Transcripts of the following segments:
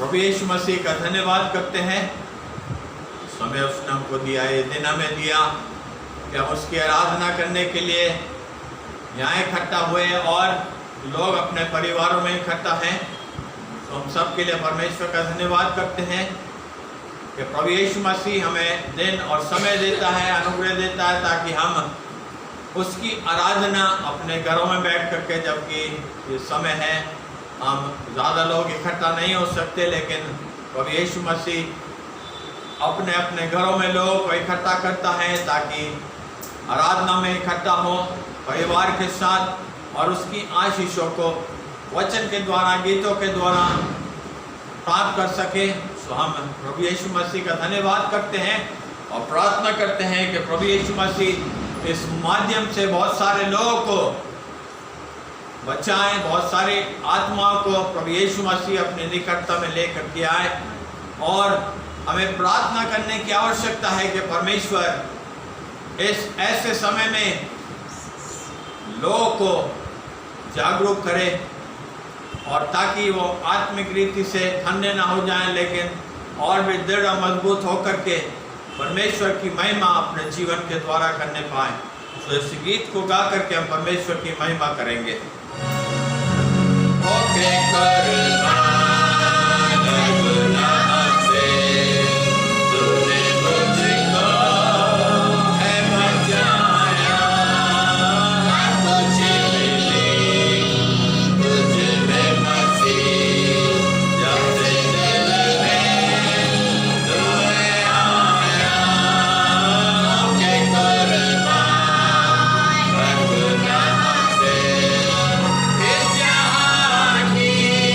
प्रभु यीशु मसीह का धन्यवाद करते हैं। समय उसने हमको दिया, ये दिन हमें दिया कि हम उसकी आराधना करने के लिए यहाँ इकट्ठा हुए और लोग अपने परिवारों में इकट्ठा हैं। तो हम सब के लिए परमेश्वर का धन्यवाद करते हैं कि प्रभु यीशु मसीह हमें दिन और समय देता है, अनुग्रह देता है, ताकि हम उसकी आराधना अपने घरों में बैठ करके, जबकि ये समय है हम ज़्यादा लोग इकट्ठा नहीं हो सकते, लेकिन प्रभु यीशु मसीह अपने अपने घरों में लोगों को इकट्ठा करता है ताकि आराधना में इकट्ठा हो परिवार के साथ और उसकी आशीषों को वचन के द्वारा, गीतों के द्वारा प्राप्त कर सके। तो हम प्रभु यीशु मसीह का धन्यवाद करते हैं और प्रार्थना करते हैं कि प्रभु यीशु मसीह इस माध्यम से बहुत सारे लोगों को बचाएं, बहुत सारी आत्माओं को प्रभु यीशु मसीह अपनी निकटता में लेकर के आए। और हमें प्रार्थना करने की आवश्यकता है कि परमेश्वर इस ऐसे समय में लोगों को जागरूक करे और ताकि वो आत्मिक रीति से ठंडे ना हो जाएं, लेकिन और भी दृढ़ और मजबूत होकर के परमेश्वर की महिमा अपने जीवन के द्वारा करने पाएं। तो इस गीत को गा करके हम परमेश्वर की महिमा करेंगे। He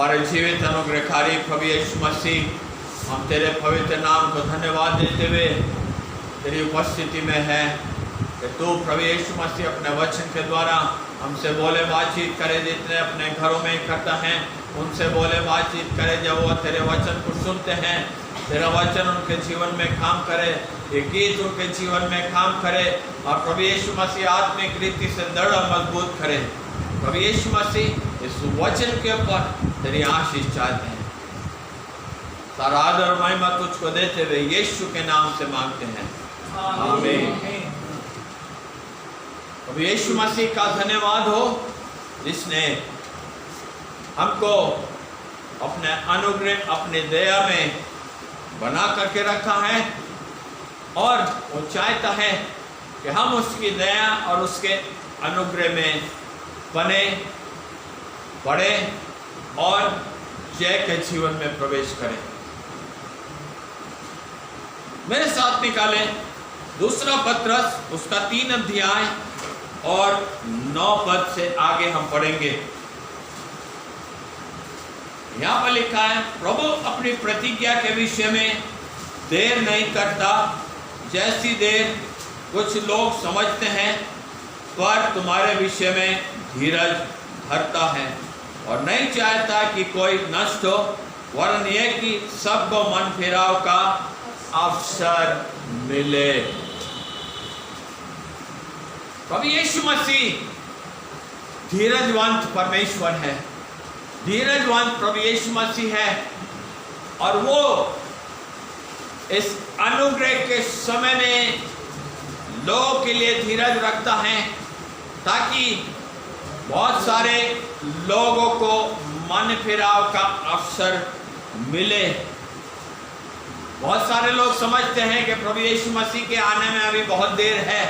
हमारे जीवित अनुग्रहकारी प्रभु यीशु मसीह, हम तेरे पवित्र नाम को धन्यवाद देते हुए तेरी उपस्थिति में है कि तू प्रभु यीशु मसीह अपने वचन के द्वारा हमसे बोले बातचीत करे। जितने अपने घरों में इकट्ठा हैं उनसे बोले बातचीत करे। जब वो तेरे वचन को सुनते हैं, तेरा वचन उनके जीवन में काम करे, ये गीत उनके जीवन में काम करे और प्रभु यीशु मसीह आत्मिक रीति से दृढ़ और मजबूत करे। प्रभु यीशु मसीह इस वचन के ऊपर तेरी आशीष चाहते हैं। सारा आदर और महिमा तुझको देते हुए यीशु के नाम से मांगते हैं, आमीन। प्रभु यीशु मसीह का धन्यवाद हो जिसने हमको अपने अनुग्रह, अपने दया में बना करके रखा है और वो चाहता है कि हम उसकी दया और उसके अनुग्रह में बने, बढ़े और जय के जीवन में प्रवेश करें। मेरे साथ निकालें दूसरा पत्रस उसका 3 अध्याय और 9 पद से आगे हम पढ़ेंगे। यहाँ पर लिखा है, प्रभु अपनी प्रतिज्ञा के विषय में देर नहीं करता, जैसी देर कुछ लोग समझते हैं, पर तुम्हारे विषय में धीरज धरता है और नहीं चाहता कि कोई नष्ट हो, वरन यह कि सबको मन फिराव का अवसर मिले। प्रभु यीशु मसीह धीरजवंत परमेश्वर है, धीरजवंत प्रभु यीशु मसीह है और वो इस अनुग्रह के समय में लोगों के लिए धीरज रखता है ताकि बहुत सारे लोगों को मन फिराव का अवसर मिले। बहुत सारे लोग समझते हैं कि प्रभु यीशु मसीह के आने में अभी बहुत देर है,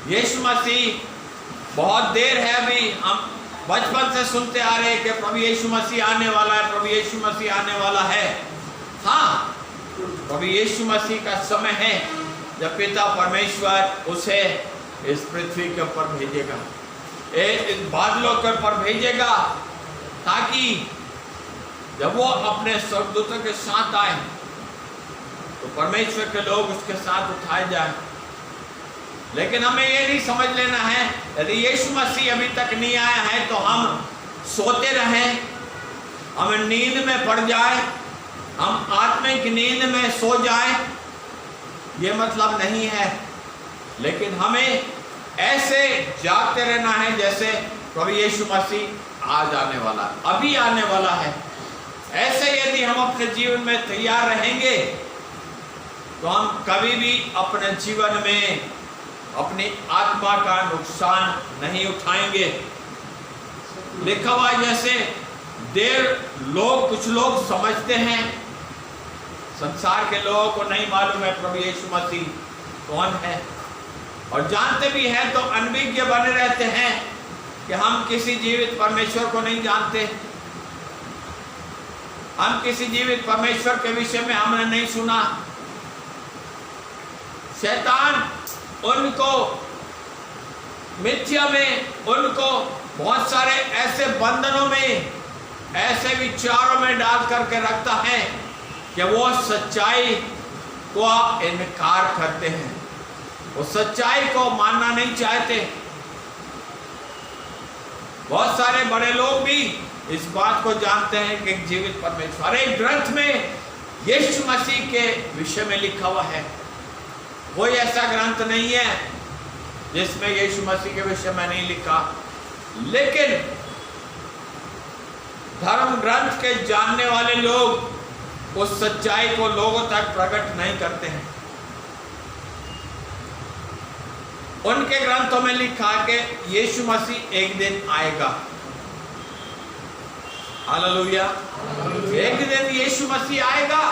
यीशु मसीह बहुत देर है। अभी हम बचपन से सुनते आ रहे हैं कि प्रभु यीशु मसीह आने वाला है, प्रभु यीशु मसीह आने वाला है। हाँ, प्रभु यीशु मसीह का समय है जब पिता परमेश्वर उसे इस पृथ्वी के ऊपर भेजेगा, इस बादलों के ऊपर भेजेगा, ताकि जब वो अपने स्वर्गदूतों के साथ आए तो परमेश्वर के लोग उसके साथ उठाए जाए। लेकिन हमें ये नहीं समझ लेना है यदि यीशु मसीह अभी तक नहीं आया है तो हम सोते रहें, हम नींद में पड़ जाए, हम आत्मिक नींद में सो जाए, ये मतलब नहीं है। लेकिन हमें ऐसे जागते रहना है जैसे प्रभु यीशु मसीह आज आने वाला है, अभी आने वाला है। ऐसे यदि हम अपने जीवन में तैयार रहेंगे तो हम कभी भी अपने जीवन में अपनी आत्मा का नुकसान नहीं उठाएंगे। लिखा हुआ जैसे देर कुछ लोग समझते हैं, संसार के लोगों को नहीं मालूम है प्रभु यीशु मसीह कौन है, और जानते भी हैं तो अनभिज्ञ बने रहते हैं कि हम किसी जीवित परमेश्वर को नहीं जानते, हम किसी जीवित परमेश्वर के विषय में हमने नहीं सुना। शैतान उनको मिथ्या में, उनको बहुत सारे ऐसे बंधनों में, ऐसे विचारों में डाल करके रखता है कि वो सच्चाई को इनकार करते हैं, वो सच्चाई को मानना नहीं चाहते। बहुत सारे बड़े लोग भी इस बात को जानते हैं कि जीवित परमेश्वर, एक ग्रंथ में यीशु मसीह के विषय में लिखा हुआ है। कोई ऐसा ग्रंथ नहीं है जिसमें यीशु मसीह के विषय में नहीं लिखा, लेकिन धर्म ग्रंथ के जानने वाले लोग उस सच्चाई को लोगों तक प्रकट नहीं करते हैं। उनके ग्रंथों में लिखा कि यीशु मसीह एक दिन आएगा। हालेलुया, एक दिन यीशु मसीह आएगा।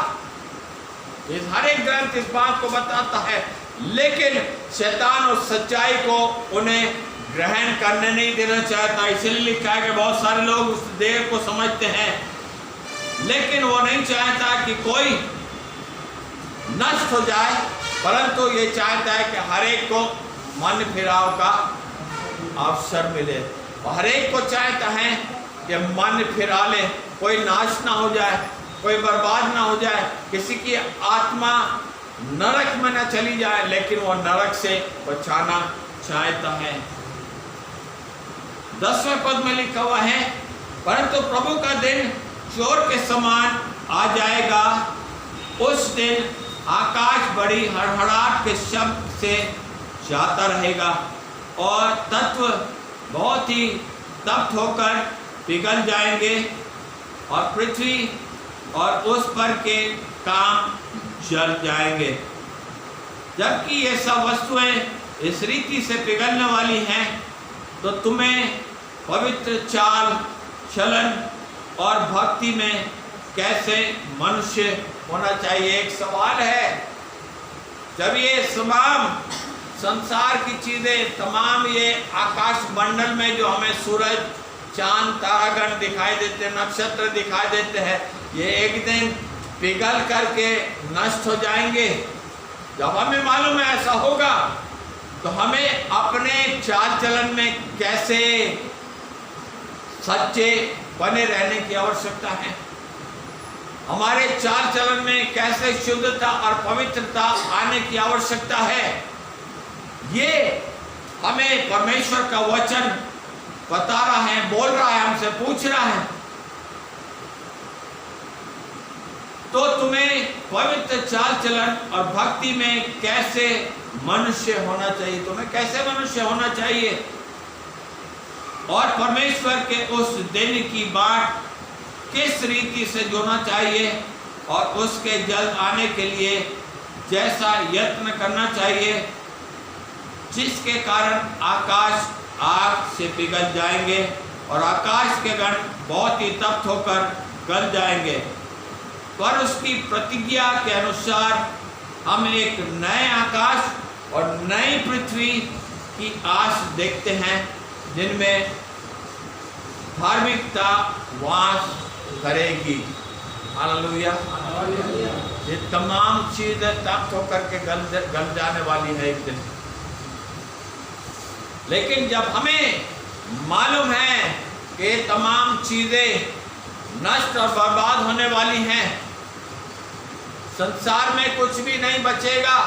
इस हर एक ग्रंथ इस बात को बताता है, लेकिन शैतान उस सच्चाई को उन्हें ग्रहण करने नहीं देना चाहता। इसलिए लिखा है कि बहुत सारे लोग उस देर को समझते हैं, लेकिन वो नहीं चाहता कि कोई नष्ट हो जाए, परंतु ये चाहता है कि हर एक को मन फिराव का अवसर मिले। हर एक को चाहता है कि मन फिरा ले, कोई नाश ना हो जाए, कोई बर्बाद ना हो जाए, किसी की आत्मा नरक में न चली जाए, लेकिन वो नरक से बचाना चाहता है। 10वें पद में लिखा हुआ है, परंतु प्रभु का दिन चोर के समान आ जाएगा। उस दिन आकाश बड़ी हड़हड़ाहट के शब्द से जाता रहेगा और तत्व बहुत ही तप्त होकर पिघल जाएंगे और पृथ्वी और उस पर के काम जल जाएंगे। जबकि ये सब वस्तुएं इस रीति से पिघलने वाली हैं, तो तुम्हें पवित्र चाल चलन और भक्ति में कैसे मनुष्य होना चाहिए। एक सवाल है, जब ये तमाम संसार की चीजें, तमाम ये आकाश मंडल में जो हमें सूरज, चांद, तारागण दिखाई देते हैं, नक्षत्र दिखाई देते हैं, ये एक दिन पिघल करके नष्ट हो जाएंगे। जब हमें मालूम है ऐसा होगा, तो हमें अपने चाल चलन में कैसे सच्चे बने रहने की आवश्यकता है। हमारे चाल चलन में कैसे शुद्धता और पवित्रता आने की आवश्यकता है, ये हमें परमेश्वर का वचन बता रहा है, बोल रहा है, हमसे पूछ रहा है। तो तुम्हें पवित्र चाल चलन और भक्ति में कैसे मनुष्य होना चाहिए, तुम्हें कैसे मनुष्य होना चाहिए, और परमेश्वर के उस दिन की बाट किस रीति से जोड़ना चाहिए, और उसके जल्द आने के लिए जैसा यत्न करना चाहिए, जिसके कारण आकाश आग से पिघल जाएंगे और आकाश के गण बहुत ही तप्त होकर गल जाएंगे। पर उसकी प्रतिज्ञा के अनुसार हम एक नए आकाश और नई पृथ्वी की आस देखते हैं, जिनमें धार्मिकता वास करेगी। हालेलुया। ये तमाम चीजें तप्त होकर के गल जाने वाली है एक दिन। लेकिन जब हमें मालूम है कि तमाम चीजें नष्ट और बर्बाद होने वाली हैं, संसार में कुछ भी नहीं बचेगा,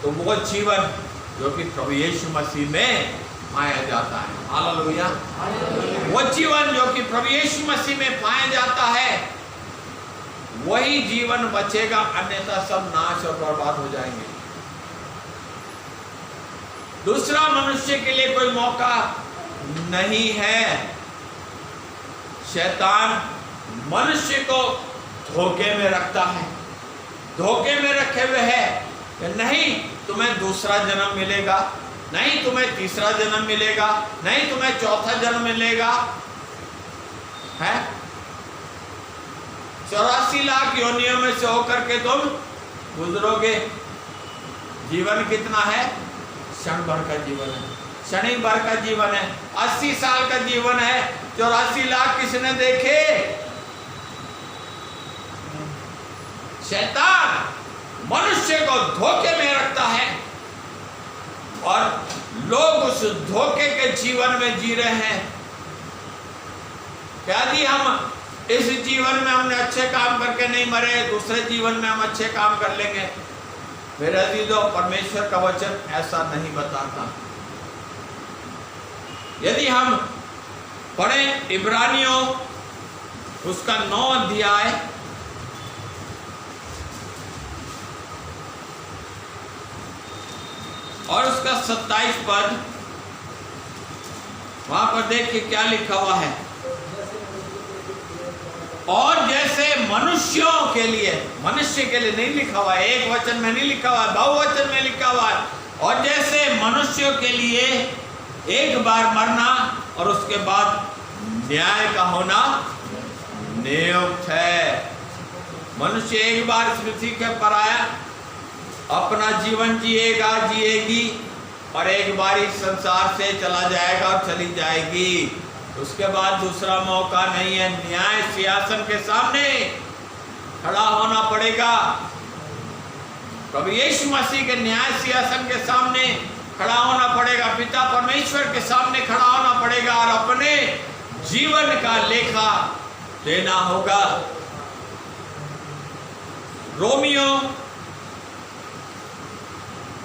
तो वो जीवन जो कि प्रभु यीशु मसीह में पाया जाता है। हालेलुया। वो जीवन जो कि प्रभु यीशु मसीह में पाया जाता है, वही जीवन बचेगा, अन्यथा सब नाश और बर्बाद हो जाएंगे। दूसरा मनुष्य के लिए कोई मौका नहीं है। शैतान मनुष्य को धोखे में रखता है, धोखे में रखे हुए है कि नहीं तुम्हें दूसरा जन्म मिलेगा, नहीं तुम्हें तीसरा जन्म मिलेगा, नहीं तुम्हें चौथा जन्म मिलेगा, है 84 लाख योनियों में से होकर के तुम गुजरोगे। जीवन कितना है? क्षण भर का जीवन है, क्षण भर का जीवन है। 80 साल का जीवन है, 84 लाख किसने देखे? शैतान मनुष्य को धोखे में रखता है और लोग उस धोखे के जीवन में जी रहे हैं। यदि हम इस जीवन में हमने अच्छे काम करके नहीं मरे, दूसरे जीवन में हम अच्छे काम कर लेंगे। मेरे अजीजों, परमेश्वर का वचन ऐसा नहीं बताता। यदि हम पढ़ें इब्रानियों उसका 9 अध्याय और उसका 27 पद, वहां पर देखिए क्या लिखा हुआ है। और जैसे मनुष्यों के लिए, मनुष्य के लिए नहीं लिखा हुआ है, एक वचन में नहीं लिखा हुआ है, बहुवचन में लिखा हुआ है। और जैसे मनुष्यों के लिए एक बार मरना और उसके बाद न्याय का होना नियुक्त है। मनुष्य एक बार इस पृथ्वी के पर आया, अपना जीवन जिएगी और एक बार इस संसार से चला जाएगा और चली जाएगी। उसके बाद दूसरा मौका नहीं है। न्याय सिंहासन के सामने खड़ा होना पड़ेगा। प्रभु यीशु मसीह के न्याय सिंहासन के सामने खड़ा होना पड़ेगा, पिता परमेश्वर के सामने खड़ा होना पड़ेगा और अपने जीवन का लेखा देना होगा। रोमियो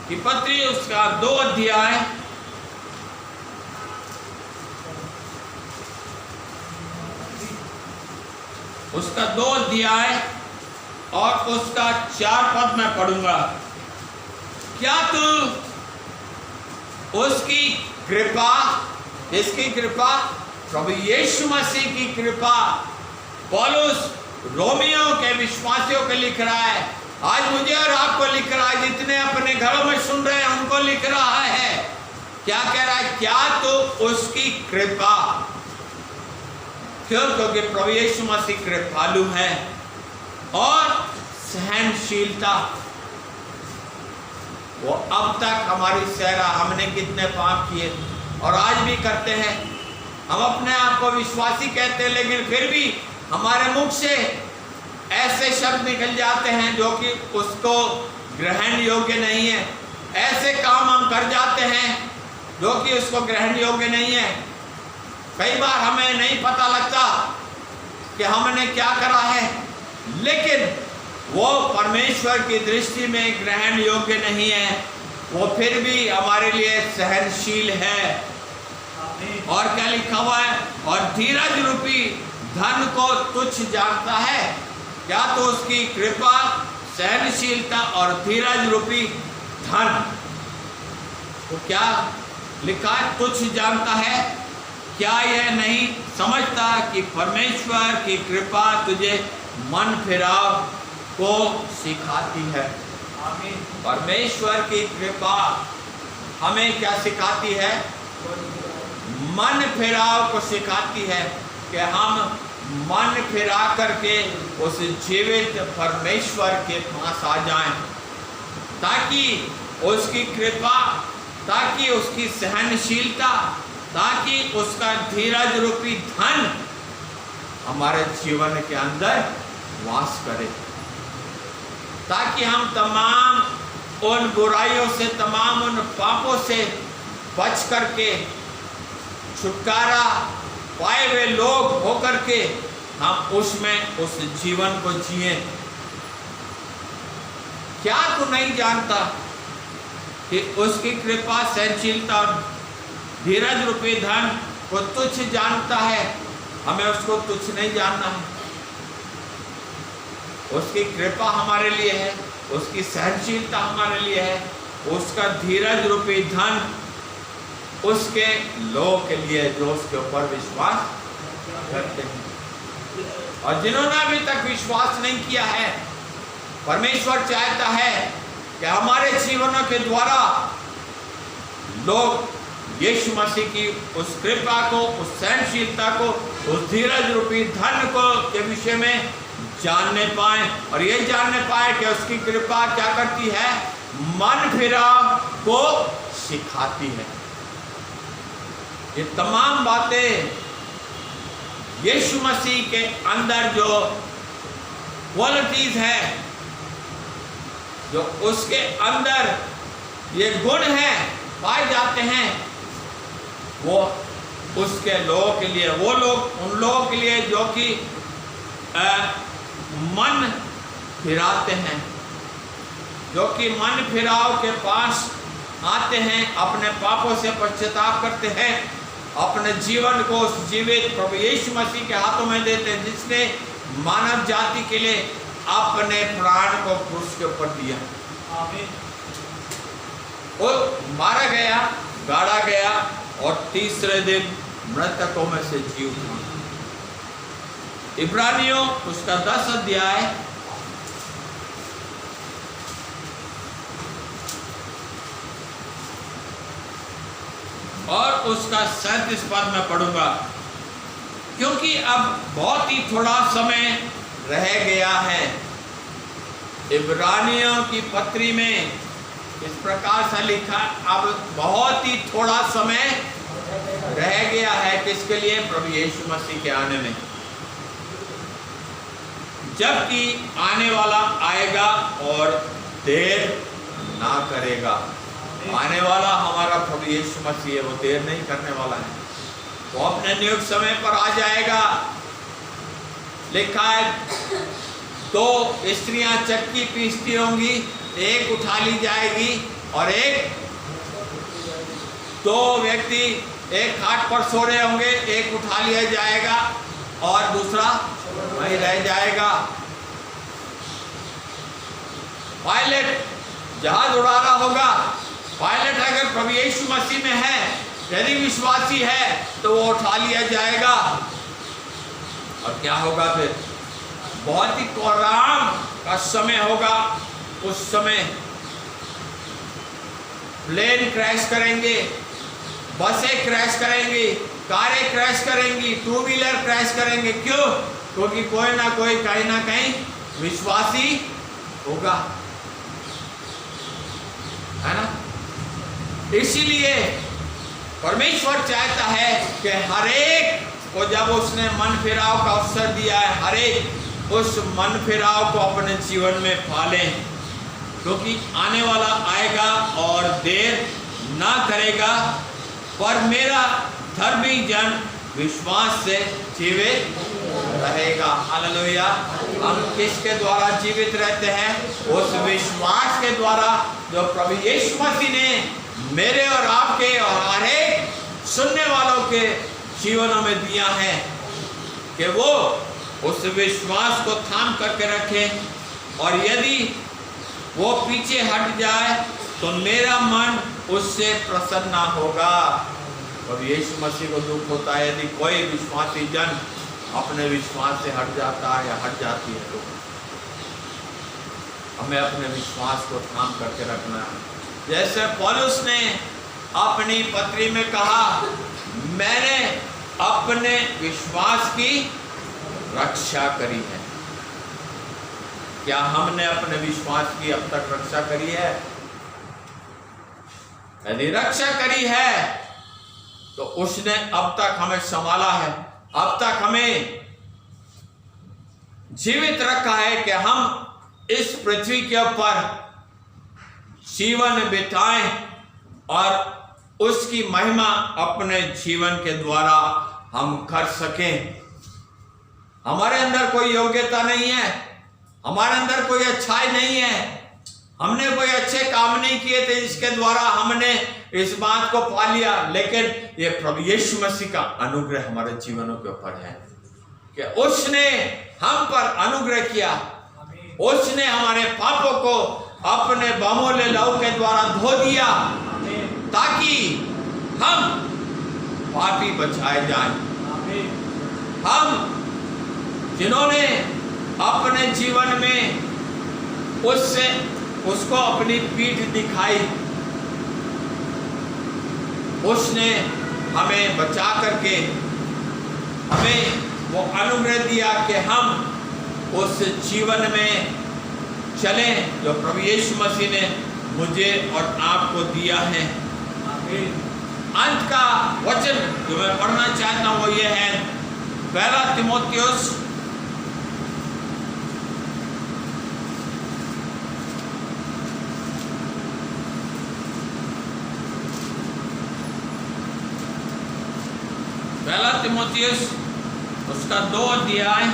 की पत्री उसका 2 अध्याय उसका 2 अध्याय और उसका 4 पद मैं पढ़ूंगा। क्या तू उसकी कृपा, इसकी कृपा प्रभु यीशु मसीह की कृपा, पौलुस रोमियो के विश्वासियों को लिख रहा है, आज मुझे और आपको लिख रहा है, जितने अपने घरों में सुन रहे हैं उनको लिख रहा है। क्या कह रहा है? क्या तो उसकी कृपा, क्यों? क्योंकि प्रभु यीशु मसीह कृपालु है, और सहनशीलता, वो अब तक हमारी सहरा, हमने कितने पाप किए और आज भी करते हैं। हम अपने आप को विश्वासी कहते हैं, लेकिन फिर भी हमारे मुख से ऐसे शब्द निकल जाते हैं जो कि उसको ग्रहण योग्य नहीं है। ऐसे काम हम कर जाते हैं जो कि उसको ग्रहण योग्य नहीं है। कई बार हमें नहीं पता लगता कि हमने क्या करा है, लेकिन वो परमेश्वर की दृष्टि में ग्रहण योग्य नहीं है। वो फिर भी हमारे लिए सहनशील है। और क्या लिखा हुआ है? और धीरज रूपी धन को तुच्छ जानता है। क्या तो उसकी कृपा, सहनशीलता और धीरज रूपी धन, तो क्या लिखा है? तुच्छ जानता है। क्या यह नहीं समझता कि परमेश्वर की कृपा तुझे मन फिराव को सिखाती है? परमेश्वर की कृपा हमें क्या सिखाती है? मन फिराव को सिखाती है कि हम मन फिरा करके उस जीवित परमेश्वर के पास आ जाएं, ताकि उसकी कृपा, ताकि उसकी सहनशीलता, ताकि उसका धीरज रूपी धन हमारे जीवन के अंदर वास करे, ताकि हम तमाम उन बुराइयों से, तमाम उन पापों से बच करके, छुटकारा पाए हुए लोग होकर के हम उसमें उस जीवन को जिए। क्या तू नहीं जानता कि उसकी कृपा, सहनशीलता और धीरज रूपी धन को तुच्छ जानता है? हमें उसको तुच्छ नहीं जानना है। उसकी कृपा हमारे लिए है, उसकी सहनशीलता हमारे लिए है, उसका धीरज रूपी धन उसके लोगों के लिए जो उसके ऊपर विश्वास करते हैं। और जिन्होंने अभी तक विश्वास नहीं किया है, परमेश्वर चाहता है कि हमारे जीवनों के द्वारा लोग यीशु मसीह की उस कृपा को, उस सहनशीलता को, उस धीरज रूपी धन को के विषय में जानने पाए, और ये जानने पाए कि उसकी कृपा क्या करती है? मन फिराव को सिखाती है। ये तमाम बातें यीशु मसीह के अंदर जो क्वालिटीज है, जो उसके अंदर ये गुण हैं पाए जाते हैं, वो उसके लोगों के लिए, वो लोग, उन लोगों के लिए जो कि मन फिराते हैं, जो कि मन फिराव के पास आते हैं, अपने पापों से पश्चाताप करते हैं, अपने जीवन को उस जीवित प्रभु यीशु मसीह के हाथों में देते हैं, जिसने मानव जाति के लिए अपने प्राण को क्रूस के ऊपर दिया। वो मारा गया, गाड़ा गया और तीसरे दिन मृतकों में से जी उठा। इब्रानियों उसका 10 अध्याय और उसका 37 पद में पढ़ूंगा, क्योंकि अब बहुत ही थोड़ा समय रह गया है। इब्रानियों की पत्री में इस प्रकार से लिखा, अब बहुत ही थोड़ा समय रह गया है। किसके लिए? प्रभु यीशु मसीह के आने में, जबकि आने वाला आएगा और देर ना करेगा। आने वाला हमारा प्रभु यीशु मसीह है, वो देर नहीं करने वाला है, वो अपने नियुक्त समय पर आ जाएगा। लिखा है 2 स्त्रियां चक्की पीसती होंगी, एक उठा ली जाएगी और 2 व्यक्ति एक खाट पर सो रहे होंगे, एक उठा लिया जाएगा और दूसरा वहीं रह जाएगा। पायलट जहाज उड़ा रहा होगा, पायलट अगर प्रभु यीशु मसीह में है, यदि विश्वासी है, तो वो उठा लिया जाएगा। और क्या होगा फिर? बहुत ही कोहराम का समय होगा। उस समय प्लेन क्रैश करेंगे, बसें क्रैश करेंगी, कारें क्रैश करेंगी, 2 व्हीलर क्रैश करेंगे। क्यों? क्योंकि कोई ना कोई कहीं ना कहीं विश्वासी होगा, है ना? इसीलिए परमेश्वर चाहता है कि हर एक को, जब उसने मन फिराव का अवसर दिया है, हर एक उस मन फिराव को अपने जीवन में पालें, क्योंकि आने वाला आएगा और देर ना करेगा। पर मेरा धर्मी जन विश्वास से जीवित रहेगा। हालेलुया। हम किसके द्वारा जीवित रहते हैं? उस विश्वास के द्वारा जो प्रभु यीशु मसीह ने मेरे और आपके और हर एक सुनने वालों के जीवनों में दिया है, कि वो उस विश्वास को थाम करके रखें। और यदि वो पीछे हट जाए तो मेरा मन उससे प्रसन्न ना होगा। और यीशु मसीह को दुख होता है यदि कोई विश्वासी जन अपने विश्वास से हट जाता है या हट जाती है। तो हमें अपने विश्वास को थाम करके रखना है। जैसे पौलुस ने अपनी पत्री में कहा, मैंने अपने विश्वास की रक्षा करी है। क्या हमने अपने विश्वास की अब तक रक्षा करी है? यदि रक्षा करी है तो उसने अब तक हमें संभाला है, अब तक हमें जीवित रखा है कि हम इस पृथ्वी के ऊपर जीवन बिताएं और उसकी महिमा अपने जीवन के द्वारा हम कर सकें। हमारे अंदर कोई योग्यता नहीं है, हमारे अंदर कोई अच्छाई नहीं है, हमने कोई अच्छे काम नहीं किए थे जिसके द्वारा हमने इस बात को पा लिया। लेकिन ये प्रभु यीशु मसीह का अनुग्रह हमारे जीवनों के ऊपर है कि उसने हम पर अनुग्रह किया, उसने हमारे पापों को अपने बहुमूल्य लहू के द्वारा धो दिया, ताकि हम पापी बचाए जाएं। हम जिन्होंने अपने जीवन में उसको अपनी पीठ दिखाई, उसने हमें बचा करके हमें वो अनुग्रह दिया कि हम उस जीवन में चलें जो प्रभु यीशु मसीह ने मुझे और आपको दिया है। अंत का वचन जो मैं पढ़ना चाहता हूँ वो ये है, 1 तीमुथियुस 1 तीमुथियुस उसका 2 अध्याय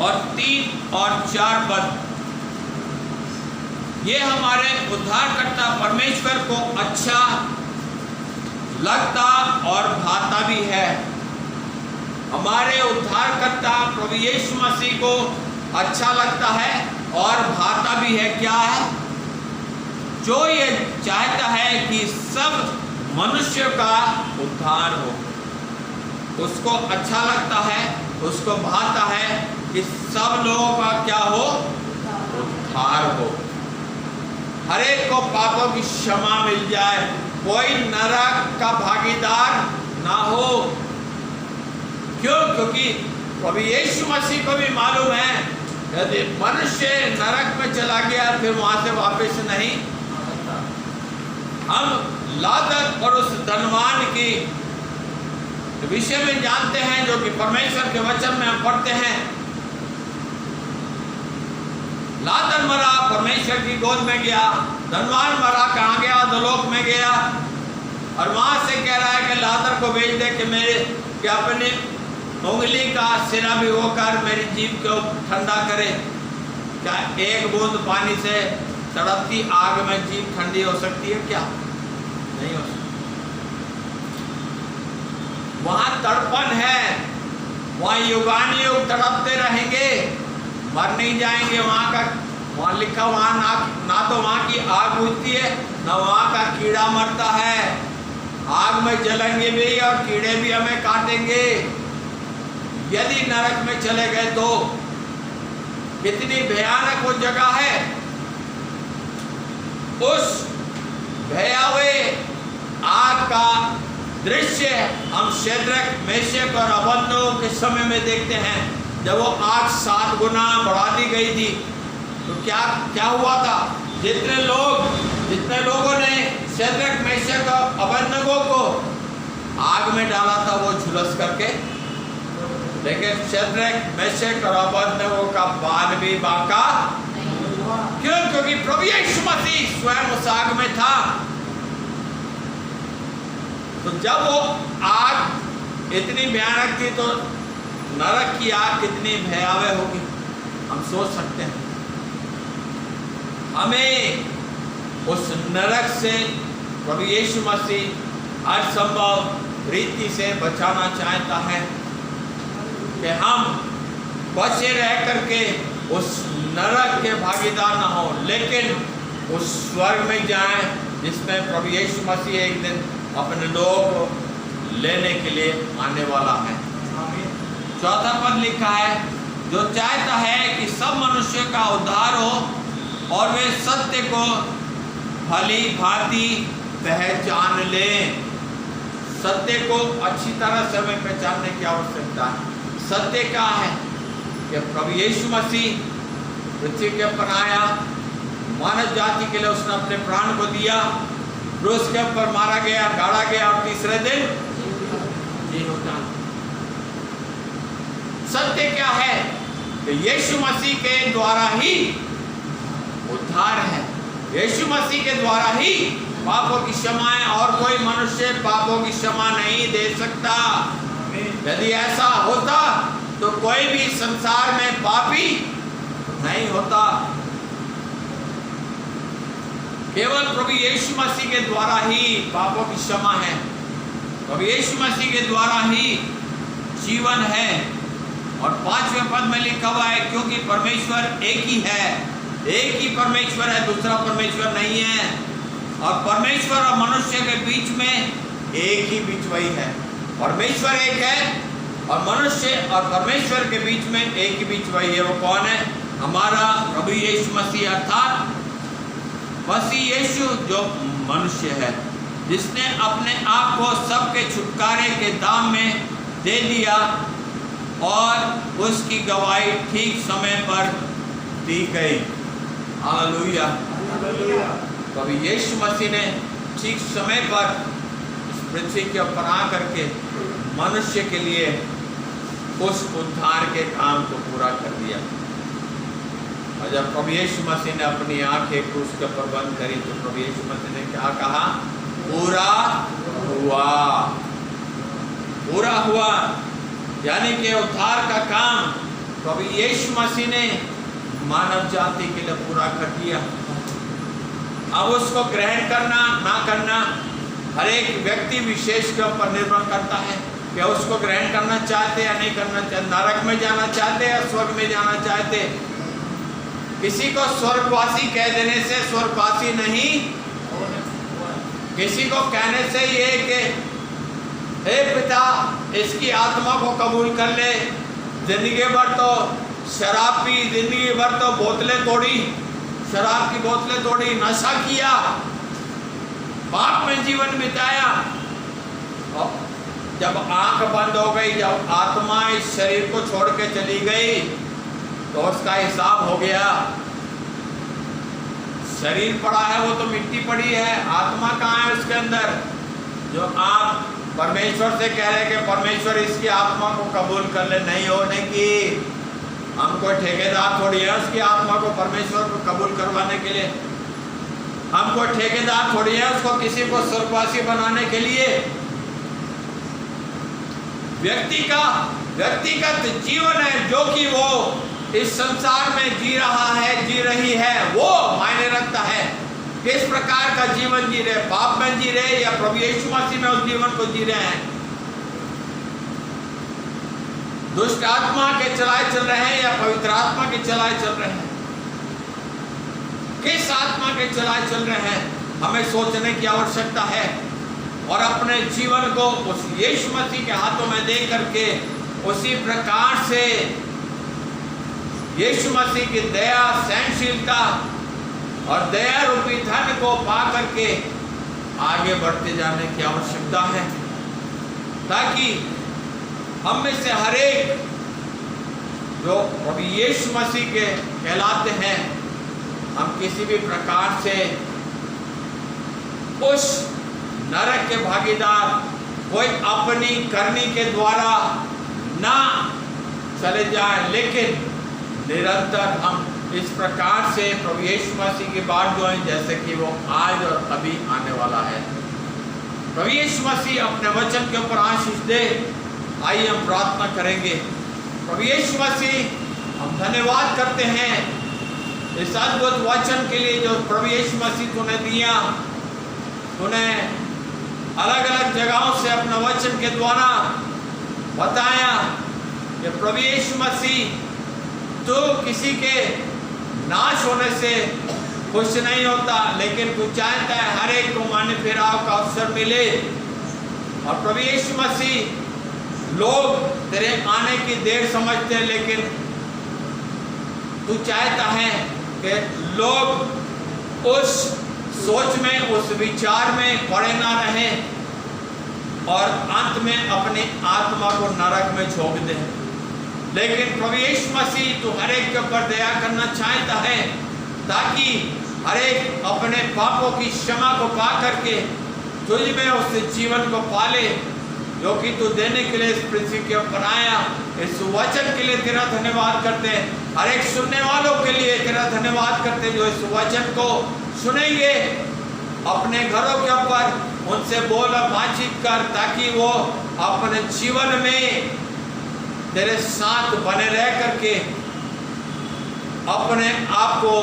और 3 और 4 पद, ये हमारे उद्धारकर्ता परमेश्वर को अच्छा लगता और भाता भी है। हमारे उद्धारकर्ता प्रभु यीशु मसीह को अच्छा लगता है और भाता भी है। क्या है? जो ये चाहता है कि सब मनुष्य का उद्धार हो, उसको अच्छा लगता है, उसको भाता है कि सब लोगों का क्या हो? उद्धार हो, हर एक को पापों की क्षमा मिल जाए, कोई नरक का भागीदार ना हो। क्यों? क्योंकि प्रभु यीशु मसीह को भी मालूम है यदि मनुष्य नरक में चला गया फिर वहां से वापस नहीं। हम लाजर और उस धनवान की विषय में जानते हैं, जो कि परमेश्वर के वचन में हम पढ़ते हैं। लाजर मरा, परमेश्वर की गोद में गया। धनवान मरा, कहाँ गया? अधोलोक में गया। और वहां से कह रहा है कि लाजर को भेज दे कि मेरे कि अपनी उंगली का सिरा भी होकर मेरी जीभ को ठंडा करे। क्या एक बूंद पानी से तड़पती आग में जीभ ठंडी हो सकती है? क्या नहीं हो सकती। वहां तड़पन है, वहां युगानुयुग तड़पते रहेंगे, मर नहीं जाएंगे। वहां लिखा, वहां ना तो वहां की आग बुझती है, ना वहां का कीड़ा मरता है। आग में जलेंगे भी और कीड़े भी हमें काटेंगे। यदि नरक में चले गए तो कितनी भयानक वो जगह है। उस भयावह आग का दृश्य हम शेद्रक, मेशक और अबेदनगो के समय में देखते हैं। जब वो आग 7 गुना बढ़ा दी गई थी तो क्या हुआ था? जितने लोगों ने शेद्रक, मेशक और अबेदनगो को आग में डाला था वो झुलस करके, लेकिन शेद्रक, मेशक और अबेदनगो का बाल भी बांका क्यों? क्योंकि प्रभु यीशु मसीह स्वयं उस आग में था। तो जब वो आग इतनी भयानक थी तो नरक की आग कितनी भयावह होगी हम सोच सकते हैं। हमें उस नरक से प्रभु यीशु मसीह हर संभव रीति से बचाना चाहता है कि हम बचे रह करके उस नरक के भागीदार ना हो, लेकिन उस स्वर्ग में जाएं जिसमें प्रभु यीशु मसीह एक दिन अपने लोगों को लेने के लिए आने वाला है। 4 पद लिखा है, जो चाहता है कि सब मनुष्य का उद्धार हो और वे सत्य को भली भांति पहचान लें। सत्य को अच्छी तरह से हमें पहचानने की आवश्यकता है। सत्य क्या है? कि प्रभु यीशु मसीह पृथ्वी के ऊपर आया, मानव जाति के लिए उसने अपने प्राण को दिया, क्रूस के ऊपर मारा गया, गाड़ा गया और तीसरे दिन जी उठा। सत्य क्या है? कि यीशु मसीह के द्वारा ही उद्धार है। यीशु मसीह के द्वारा ही पापों की क्षमा है और कोई मनुष्य पापों की क्षमा नहीं दे सकता। यदि ऐसा होता तो कोई भी संसार में पापी नहीं होता। केवल प्रभु यीशु मसीह के द्वारा ही पापों की क्षमा है। प्रभु यीशु मसीह के द्वारा ही जीवन है। और 5वें पद में लिखा हुआ है, क्योंकि परमेश्वर एक ही है, एक ही परमेश्वर है, दूसरा परमेश्वर नहीं है। और परमेश्वर और मनुष्य के बीच में एक ही बिचवाई है। परमेश्वर एक है और मनुष्य और परमेश्वर के बीच में एक ही बिचवाई है। वो कौन है? हमारा प्रभु यीशु मसीह, अर्थात मसीह यीशु जो मनुष्य है, जिसने अपने आप को सबके छुटकारे के दाम में दे दिया और उसकी गवाही ठीक समय पर दी गई। हालेलुया। कभी यीशु मसीह ने ठीक समय पर इस पृथ्वी के ऊपर आकर के मनुष्य के लिए उस उद्धार के काम को पूरा कर दिया। और जब प्रभु यीशु मसीह ने अपनी आंखें क्रूस के ऊपर बंद करी तो प्रभु यीशु मसीह ने क्या कहा? पूरा हुआ, पूरा हुआ। यानी कि उद्धार का काम प्रभु यीशु मसीह ने मानव जाति के लिए पूरा कर दिया। अब उसको ग्रहण करना ना करना हर एक व्यक्ति विशेष के ऊपर निर्भर करता है कि उसको ग्रहण करना चाहते या नहीं करना चाहते, नरक में जाना चाहते या स्वर्ग में जाना चाहते। किसी को स्वर्गवासी कह देने से स्वर्गवासी नहीं, किसी को कहने से ये कि हे पिता इसकी आत्मा को कबूल कर ले, जिंदगी भर तो शराब पी, जिंदगी भर तो बोतलें तोड़ी, शराब की बोतलें तोड़ी, नशा किया, पाप में जीवन बिताया। जब आंख बंद हो गई, जब आत्मा इस शरीर को छोड़ के चली गई तो उसका हिसाब हो गया। शरीर पड़ा है वो तो मिट्टी पड़ी है, आत्मा कहाँ है उसके अंदर? जो आप परमेश्वर से कह रहे कि परमेश्वर इसकी आत्मा को कबूल कर ले, नहीं होने की। हम कोई ठेकेदार थोड़ी है उसकी आत्मा को परमेश्वर को कबूल करवाने के लिए। हम कोई ठेकेदार थोड़ी है उसको किसी को स्वर्गवासी बनाने के लिए। व्यक्तिगत जीवन है जो कि वो इस संसार में जी रहा है, जी रही है, वो मायने रखता है। किस प्रकार का जीवन जी रहे, पाप में जी रहे या प्रभु यीशु मसीह में उस जीवन को जी रहे हैं। दुष्ट आत्मा के चलाए चल रहे हैं या पवित्र आत्मा के चलाए चल रहे हैं। किस आत्मा के चलाए चल रहे हैं, हमें सोचने की आवश्यकता है और अपने जीवन को उस यीशु मसीह के हाथों में दे करके उसी प्रकार से यीशु मसीह की दया, सहनशीलता और दया रूपी धन को पा करके आगे बढ़ते जाने की आवश्यकता है, ताकि हम में से हर एक जो प्रभु यीशु मसीह के कहलाते हैं, हम किसी भी प्रकार से उस नरक के भागीदार कोई अपनी करनी के द्वारा ना चले जाए, लेकिन निरंतर हम इस प्रकार से प्रभु यीशु मसीह की बात जो है जैसे कि वो आज और अभी आने वाला है। प्रभु यीशु मसीह अपने वचन के ऊपर आशीष दे। आइए हम प्रार्थना करेंगे। प्रभु यीशु मसीह, हम धन्यवाद करते हैं इस अद्भुत वचन के लिए जो प्रभु यीशु मसीह तूने दिया। तूने अलग अलग जगहों से अपने वचन के द्वारा बताया कि प्रभु यीशु मसीह तो किसी के नाश होने से खुश नहीं होता, लेकिन तू चाहता है हर एक को मन फिराव का अवसर मिले। और प्रभु यीशु मसीह, लोग तेरे आने की देर समझते हैं, लेकिन तू चाहता है कि लोग उस सोच में, उस विचार में पड़े ना रहें और अंत में अपनी आत्मा को नरक में झोंक दें। लेकिन प्रभु यीशु मसीह तू हर एक के ऊपर दया करना चाहता है, ताकि हर एक अपने पापों की क्षमा को पा करके तुझ में उस जीवन को पाले जो कि तू देने के लिए इस पृथ्वी के ऊपर आया। इस वचन के लिए तेरा धन्यवाद करते हैं। हर एक सुनने वालों के लिए तेरा धन्यवाद करते हैं जो इस वचन को सुनेंगे। अपने घरों के ऊपर उनसे बोल और बातचीत कर, ताकि वो अपने जीवन में तेरे साथ बने रह करके अपने आप को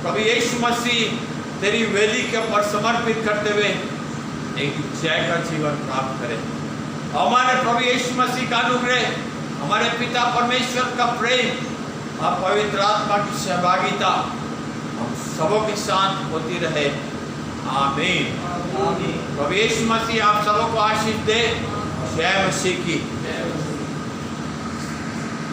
प्रभु यीशु मसीह तेरी वेदी के ऊपर समर्पित करते हुए एक जय का जीवन प्राप्त करें। हमारे प्रभु यीशु मसीह का अनुग्रह, हमारे पिता परमेश्वर का प्रेम और पवित्र आत्मा की सहभागिता हम सबों के साथ होती रहे। आमीन। प्रभु यीशु मसीह आप सबों को आशीष दे। जय मसीह की।